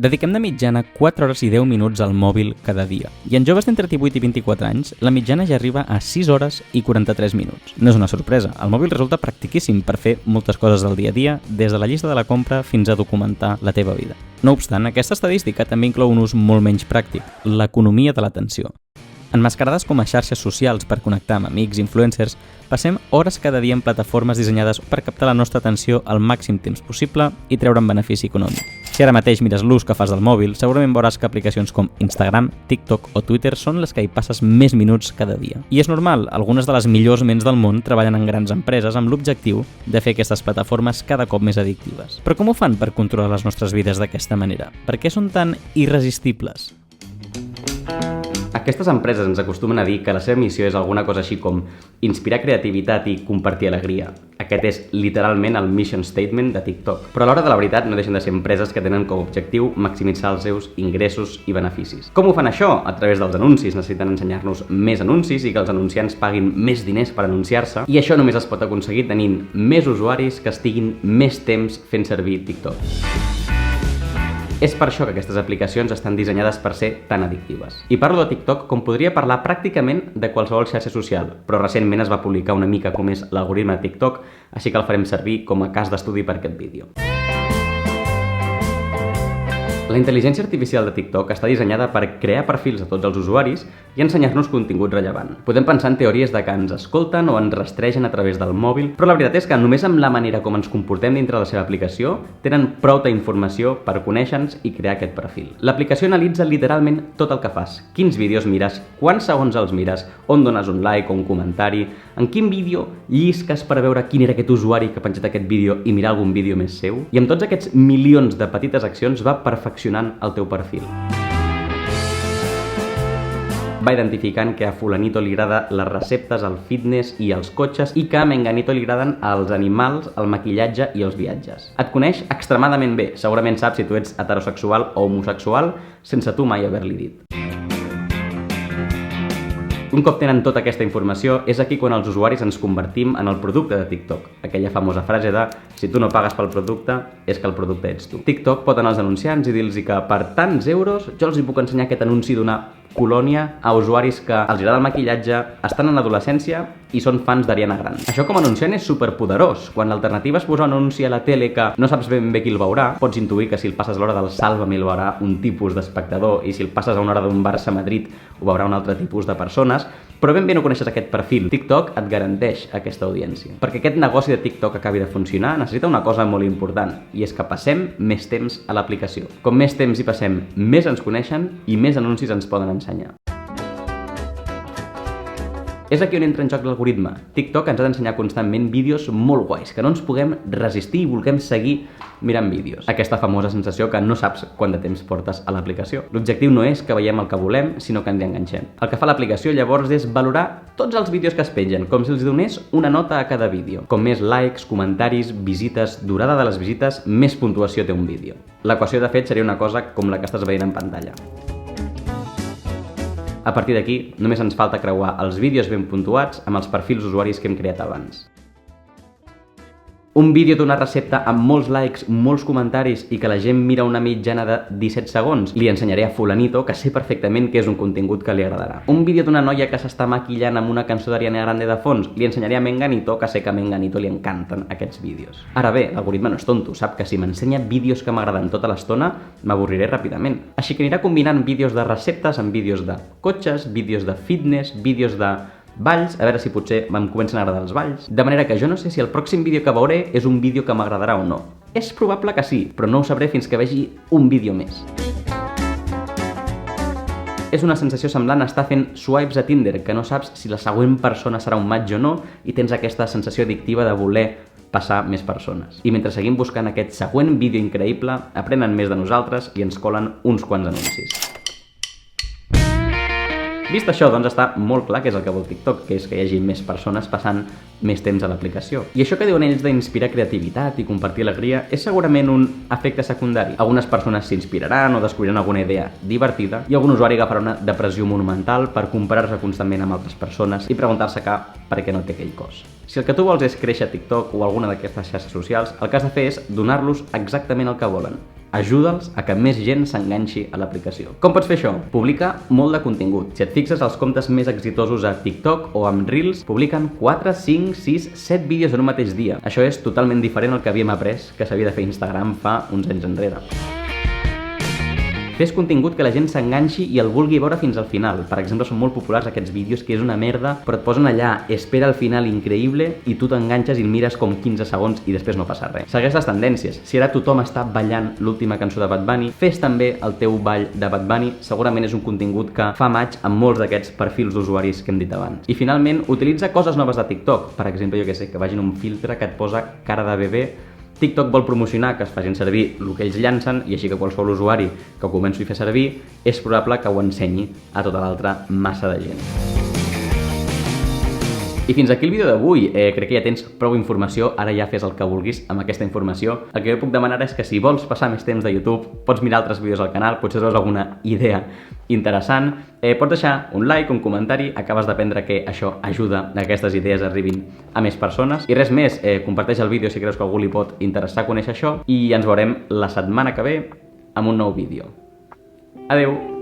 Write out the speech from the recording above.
Dediquem de mitjana 4 hores i 10 minuts al mòbil cada dia. I en joves d'entre 18 i 24 anys, la mitjana ja arriba a 6 hores i 43 minuts. No és una sorpresa, el mòbil resulta practiquíssim per fer moltes coses del dia a dia, des de la llista de la compra fins a documentar la teva vida. No obstant, aquesta estadística també inclou un ús molt menys pràctic, l'economia de l'atenció. Emmascarades com a xarxes socials per connectar amb amics i influencers, passem hores cada dia en plataformes dissenyades per captar la nostra atenció al màxim temps possible i treure'n benefici econòmic. Si ara mateix mires l'ús que fas del mòbil, segurament veuràs que aplicacions com Instagram, TikTok o Twitter són les que hi passes més minuts cada dia. I és normal, algunes de les millors ments del món treballen en grans empreses amb l'objectiu de fer aquestes plataformes cada cop més addictives. Però com ho fan per controlar les nostres vides d'aquesta manera? Per què són tan irresistibles? Aquestes empreses ens acostumen a dir que la seva missió és alguna cosa així com inspirar creativitat i compartir alegria. Aquest és literalment el mission statement de TikTok. Però a l'hora de la veritat no deixen de ser empreses que tenen com a objectiu maximitzar els seus ingressos i beneficis. Com ho fan això? A través dels anuncis. Necessiten ensenyar-nos més anuncis i que els anunciants paguin més diners per anunciar-se. I això només es pot aconseguir tenint més usuaris que estiguin més temps fent servir TikTok. És per això que aquestes aplicacions estan dissenyades per ser tan addictives. I parlo de TikTok com podria parlar pràcticament de qualsevol xarxa social, però recentment es va publicar una mica com és l'algoritme de TikTok, així que el farem servir com a cas d'estudi per aquest vídeo. La intel·ligència artificial de TikTok està dissenyada per crear perfils a tots els usuaris i ensenyar-nos contingut rellevant. Podem pensar en teories de que ens escolten o ens rastregen a través del mòbil, però la veritat és que només amb la manera com ens comportem dintre la seva aplicació tenen prou d'informació per conèixer-nos i crear aquest perfil. L'aplicació analitza literalment tot el que fas, quins vídeos mires, quants segons els mires, on dones un like o un comentari, en quin vídeo llisques per veure quin era aquest usuari que ha penjat aquest vídeo i mirar algun vídeo més seu. I amb tots aquests milions de petites accions va perfeccionant el teu perfil. Va identificant que a fulanito li agrada les receptes, el fitness i els cotxes i que a menganito li agraden els animals, el maquillatge i els viatges. Et coneix extremadament bé, segurament saps si tu ets heterosexual o homosexual sense tu mai haver-li dit. Un cop tenen tota aquesta informació, és aquí quan els usuaris ens convertim en el producte de TikTok. Aquella famosa frase de si tu no pagues pel producte, és que el producte ets tu. TikTok pot anar als anunciants i dir-los que per tants euros jo els puc ensenyar aquest anunci d'una colònia a usuaris que els agrada el maquillatge, estan en l'adolescència i són fans d'Ariana Grande. Això com a anunciant és superpoderós. Quan l'alternativa és posar un anunci a la tele que no saps ben bé qui el veurà, pots intuir que si el passes a l'hora del Sálvame el veurà un tipus d'espectador i si el passes a una hora d'un Barça-Madrid ho veurà un altre tipus de persones, però ben bé no coneixes aquest perfil. TikTok et garanteix aquesta audiència. Perquè aquest negoci de TikTok acabi de funcionar necessita una cosa molt important i és que passem més temps a l'aplicació. Com més temps hi passem, més ens coneixen i més anuncis ens poden ensenyar. És aquí on entra en joc l'algoritme. TikTok ens ha d'ensenyar constantment vídeos molt guais, que no ens puguem resistir i vulguem seguir mirant vídeos. Aquesta famosa sensació que no saps quant de temps portes a l'aplicació. L'objectiu no és que veiem el que volem, sinó que ens hi enganxem. El que fa l'aplicació llavors és valorar tots els vídeos que es pengen, com si els donés una nota a cada vídeo. Com més likes, comentaris, visites, durada de les visites, més puntuació té un vídeo. L'equació de fet seria una cosa com la que estàs veient en pantalla. A partir d'aquí, només ens falta creuar els vídeos ben puntuats amb els perfils usuaris que hem creat abans. Un vídeo d'una recepta amb molts likes, molts comentaris i que la gent mira una mitjana de 17 segons, li ensenyaré a fulanito que sé perfectament que és un contingut que li agradarà. Un vídeo d'una noia que s'està maquillant amb una cançó d'Ariana Grande de fons, li ensenyaré a menganito que sé que a menganito li encanten aquests vídeos. Ara bé, l'algoritme no és tonto, sap que si m'ensenya vídeos que m'agraden tota l'estona, m'avorriré ràpidament. Així que anirà combinant vídeos de receptes amb vídeos de cotxes, vídeos de fitness, vídeos de balls, a veure si potser em comencen a agradar els balls. De manera que jo no sé si el pròxim vídeo que veuré és un vídeo que m'agradarà o no. És probable que sí, però no ho sabré fins que vegi un vídeo més. És una sensació semblant a estar fent swipes a Tinder, que no saps si la següent persona serà un match o no i tens aquesta sensació addictiva de voler passar més persones. I mentre seguim buscant aquest següent vídeo increïble, aprenen més de nosaltres i ens colen uns quants anuncis. Vist això, doncs està molt clar que és el que vol TikTok, que és que hi hagi més persones passant més temps a l'aplicació. I això que diuen ells d'inspirar creativitat i compartir alegria és segurament un efecte secundari. Algunes persones s'inspiraran o descobriran alguna idea divertida i algun usuari agafarà una depressió monumental per comparar-se constantment amb altres persones i preguntar-se per què no té aquell cos. Si el que tu vols és créixer a TikTok o alguna d'aquestes xarxes socials, el que has de fer és donar-los exactament el que volen. Ajuda'ls a que més gent s'enganxi a l'aplicació. Com pots fer això? Publica molt de contingut. Si et fixes, els comptes més exitosos a TikTok o amb Reels publiquen 4, 5, 6, 7 vídeos en un mateix dia. Això és totalment diferent al que havíem après que s'havia de fer Instagram fa uns anys enrere. Fes contingut que la gent s'enganxi i el vulgui veure fins al final. Per exemple, són molt populars aquests vídeos que és una merda, però et posen allà, espera el final increïble i tu t'enganxes i el mires com 15 segons i després no passa res. Segueix les tendències. Si ara tothom està ballant l'última cançó de Bad Bunny, fes també el teu ball de Bad Bunny. Segurament és un contingut que fa match amb molts d'aquests perfils d'usuaris que hem dit abans. I finalment, utilitza coses noves de TikTok. Per exemple, jo que sé, que vagin un filtre que et posa cara de bebè. TikTok vol promocionar que es facin servir el que ells llancen i així que qualsevol usuari que ho comenci a fer servir és probable que ho ensenyi a tota l'altra massa de gent. I fins aquí el vídeo d'avui. Crec que ja tens prou informació, ara ja fes el que vulguis amb aquesta informació. El que jo puc demanar és que si vols passar més temps de YouTube, pots mirar altres vídeos al canal, potser treus alguna idea interessant. Pots deixar un like, un comentari, acabes d'aprendre que això ajuda a que aquestes idees arribin a més persones. I res més, comparteix el vídeo si creus que a algú li pot interessar conèixer això i ens veurem la setmana que ve amb un nou vídeo. Adeu!